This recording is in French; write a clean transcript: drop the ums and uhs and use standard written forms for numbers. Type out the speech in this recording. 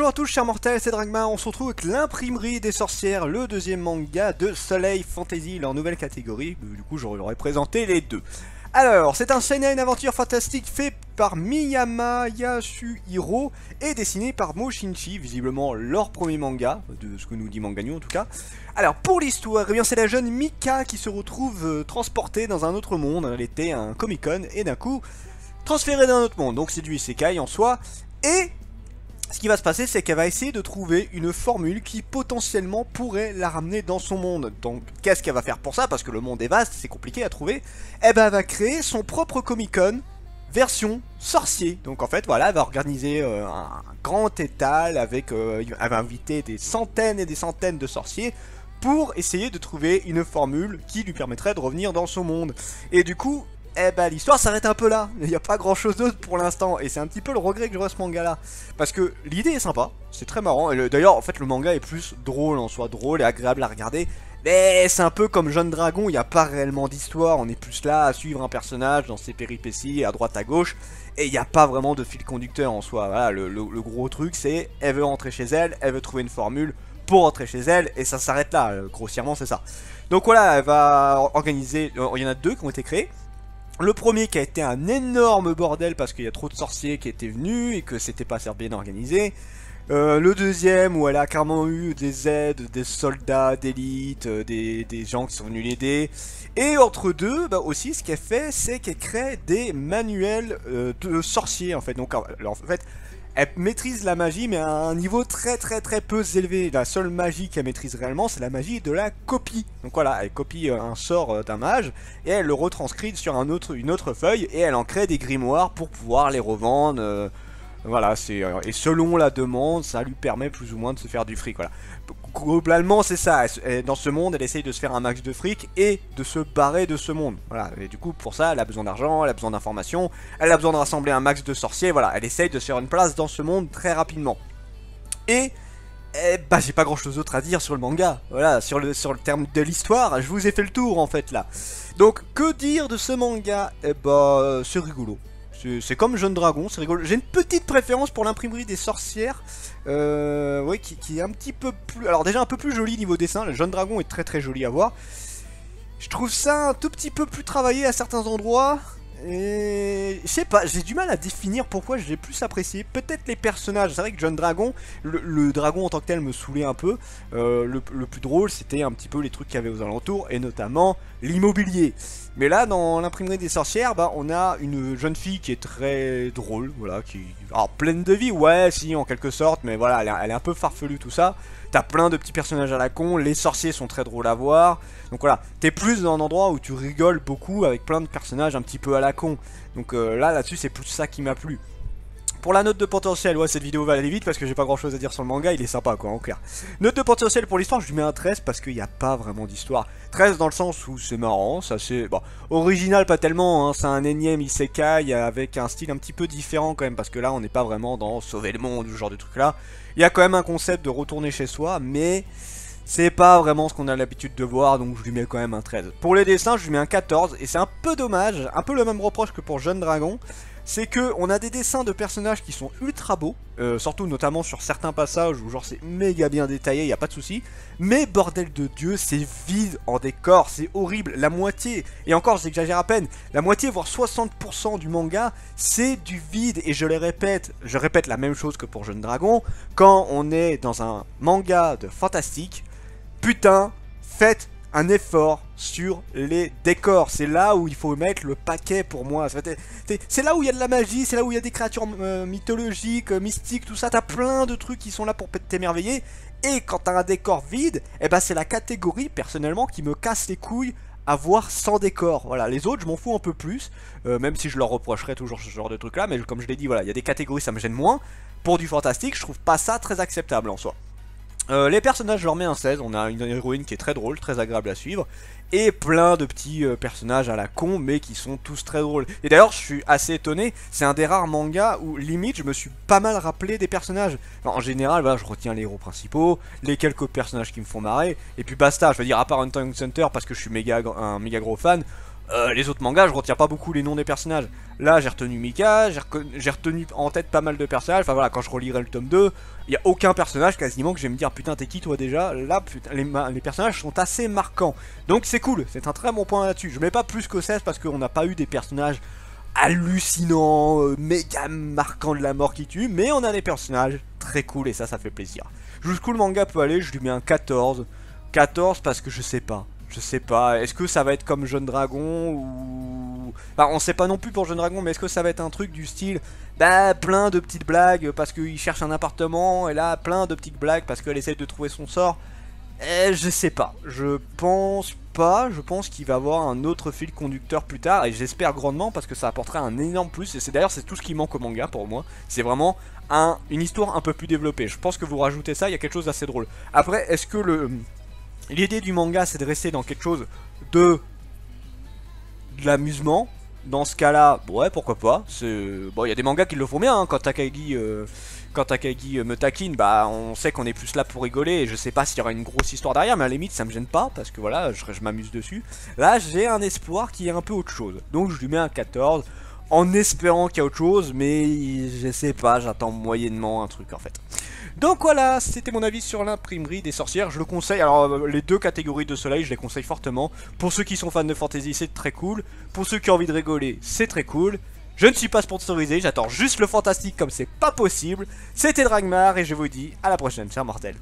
Bonjour à tous chers mortels, c'est Dragma, on se retrouve avec l'imprimerie des sorcières, le deuxième manga de Soleil Fantasy, leur nouvelle catégorie, du coup j'aurais présenté les deux. Alors, c'est un seinen aventure fantastique fait par Miyama Yasuhiro et dessiné par Moshinchi, visiblement leur premier manga, de ce que nous dit Manganu en tout cas. Alors, pour l'histoire, eh bien c'est la jeune Mika qui se retrouve transportée dans un autre monde, elle était à un Comic-Con et d'un coup transférée dans un autre monde, donc c'est du isekai en soi, et ce qui va se passer, c'est qu'elle va essayer de trouver une formule qui potentiellement pourrait la ramener dans son monde. Donc, qu'est-ce qu'elle va faire pour ça? Parce que le monde est vaste, c'est compliqué à trouver. Eh ben, elle va créer son propre Comic-Con version sorcier. Donc, en fait, voilà, elle va organiser un grand étal avec... elle va inviter des centaines et des centaines de sorciers pour essayer de trouver une formule qui lui permettrait de revenir dans son monde. Et du coup... eh ben l'histoire s'arrête un peu là, il n'y a pas grand chose d'autre pour l'instant, et c'est un petit peu le regret que j'aurais ce manga là. Parce que l'idée est sympa, c'est très marrant, et d'ailleurs en fait le manga est plus drôle en soi, drôle et agréable à regarder. Mais c'est un peu comme Jeune Dragon, il n'y a pas réellement d'histoire, on est plus là à suivre un personnage dans ses péripéties à droite à gauche. Et il n'y a pas vraiment de fil conducteur en soi, voilà, le gros truc c'est, elle veut rentrer chez elle, elle veut trouver une formule pour rentrer chez elle, et ça s'arrête là, grossièrement c'est ça. Donc voilà, elle va organiser, il y en a deux qui ont été créés. Le premier qui a été un énorme bordel parce qu'il y a trop de sorciers qui étaient venus et que c'était pas bien organisé. Le deuxième où elle a carrément eu des aides, des soldats d'élite, des gens qui sont venus l'aider. Et entre deux, bah aussi ce qu'elle fait, c'est qu'elle crée des manuels de sorciers en fait. Donc alors, en fait, elle maîtrise la magie mais à un niveau très peu élevé. La seule magie qu'elle maîtrise réellement c'est la magie de la copie. Donc voilà, elle copie un sort d'un mage et elle le retranscrit sur une autre feuille et elle en crée des grimoires pour pouvoir les revendre. Voilà, et selon la demande, ça lui permet plus ou moins de se faire du fric, voilà. Globalement, c'est ça, dans ce monde, elle essaye de se faire un max de fric et de se barrer de ce monde, voilà. Et du coup, pour ça, elle a besoin d'argent, elle a besoin d'informations, elle a besoin de rassembler un max de sorciers, voilà. Elle essaye de se faire une place dans ce monde très rapidement. Et... bah j'ai pas grand chose d'autre à dire sur le manga, voilà, sur le terme de l'histoire, je vous ai fait le tour en fait là. Donc, que dire de ce manga? Eh bah, c'est rigolo. C'est comme Jeune Dragon, c'est rigolo. J'ai une petite préférence pour l'imprimerie des sorcières, ouais, qui est un petit peu plus... Alors déjà un peu plus joli niveau dessin, le Jeune Dragon est très joli à voir. Je trouve ça un tout petit peu plus travaillé à certains endroits. Et je sais pas, j'ai du mal à définir pourquoi je l'ai plus apprécié. Peut-être les personnages, c'est vrai que Jeune Dragon, le dragon en tant que tel me saoulait un peu. Le plus drôle c'était un petit peu les trucs qu'il y avait aux alentours et notamment l'immobilier. Mais là dans l'imprimerie des sorcières, bah, on a une jeune fille qui est très drôle, voilà, alors pleine de vie, ouais si en quelque sorte, mais voilà, elle est un peu farfelue tout ça. T'as plein de petits personnages à la con, les sorciers sont très drôles à voir. Donc voilà, t'es plus dans un endroit où tu rigoles beaucoup avec plein de personnages un petit peu à la con. Donc là-dessus c'est plus ça qui m'a plu. Pour la note de potentiel, ouais cette vidéo va aller vite parce que j'ai pas grand chose à dire sur le manga, il est sympa quoi en clair. Note de potentiel pour l'histoire, je lui mets un 13 parce qu'il n'y a pas vraiment d'histoire. 13 dans le sens où c'est marrant, ça c'est... Bon, original pas tellement, hein, c'est un énième isekai avec un style un petit peu différent quand même parce que là on n'est pas vraiment dans sauver le monde ou ce genre de truc là. Il y a quand même un concept de retourner chez soi, mais... c'est pas vraiment ce qu'on a l'habitude de voir, donc je lui mets quand même un 13. Pour les dessins, je lui mets un 14, et c'est un peu dommage, un peu le même reproche que pour Jeune Dragon, c'est que on a des dessins de personnages qui sont ultra beaux, surtout notamment sur certains passages où genre c'est méga bien détaillé, y a pas de souci, mais bordel de Dieu, c'est vide en décor, c'est horrible, la moitié, et encore j'exagère à peine, la moitié voire 60% du manga, c'est du vide, et je répète la même chose que pour Jeune Dragon, quand on est dans un manga de fantastique, putain, faites un effort sur les décors. C'est là où il faut mettre le paquet pour moi. C'est là où il y a de la magie, c'est là où il y a des créatures mythologiques, mystiques, tout ça. T'as plein de trucs qui sont là pour t'émerveiller. Et quand t'as un décor vide, eh ben c'est la catégorie, personnellement, qui me casse les couilles à voir sans décor. Voilà, les autres, je m'en fous un peu plus. Même si je leur reprocherais toujours ce genre de truc là. Mais comme je l'ai dit, voilà, il y a des catégories, ça me gêne moins. Pour du fantastique, je trouve pas ça très acceptable en soi. Les personnages, je leur mets un 16, on a une héroïne qui est très drôle, très agréable à suivre, et plein de petits personnages à la con, mais qui sont tous très drôles. Et d'ailleurs, je suis assez étonné, c'est un des rares mangas où limite je me suis pas mal rappelé des personnages. Enfin, en général, voilà, je retiens les héros principaux, les quelques personnages qui me font marrer, et puis basta, je veux dire, à part Hunter x Hunter, parce que je suis un méga gros fan, Les autres mangas, je retiens pas beaucoup les noms des personnages. Là, j'ai retenu Mika, j'ai retenu en tête pas mal de personnages. Enfin voilà, quand je relirai le tome 2, il y a aucun personnage quasiment que je vais me dire putain t'es qui toi déjà. Là, putain, les personnages sont assez marquants. Donc c'est cool, c'est un très bon point là-dessus. Je mets pas plus que 16 parce qu'on n'a pas eu des personnages hallucinants, méga marquants de la mort qui tue. Mais on a des personnages très cool et ça fait plaisir. Jusqu'où le manga peut aller, je lui mets un 14. 14 parce que je sais pas. Je sais pas, est-ce que ça va être comme Jeune Dragon ou... Enfin, on sait pas non plus pour Jeune Dragon, mais est-ce que ça va être un truc du style... Bah, plein de petites blagues parce qu'il cherche un appartement, et là, plein de petites blagues parce qu'elle essaie de trouver son sort. Je sais pas, je pense pas, je pense qu'il va avoir un autre fil conducteur plus tard, et j'espère grandement parce que ça apportera un énorme plus, et c'est d'ailleurs c'est tout ce qui manque au manga pour moi, c'est vraiment une histoire un peu plus développée. Je pense que vous rajoutez ça, il y a quelque chose d'assez drôle. Après, est-ce que l'idée du manga c'est de rester dans quelque chose de l'amusement? Dans ce cas-là, ouais, pourquoi pas. Bon, il y a des mangas qui le font bien, hein. Quand Takagi me taquine, bah on sait qu'on est plus là pour rigoler. Et je sais pas s'il y aura une grosse histoire derrière, mais à la limite ça me gêne pas parce que voilà, je m'amuse dessus. Là, j'ai un espoir qui est un peu autre chose. Donc je lui mets un 14 en espérant qu'il y a autre chose, mais je sais pas, j'attends moyennement un truc en fait. Donc voilà, c'était mon avis sur l'imprimerie des sorcières, je le conseille. Alors les deux catégories de soleil, je les conseille fortement. Pour ceux qui sont fans de fantasy, c'est très cool. Pour ceux qui ont envie de rigoler, c'est très cool. Je ne suis pas sponsorisé, j'attends juste le fantastique comme c'est pas possible. C'était Dragmar et je vous dis à la prochaine, chers mortels.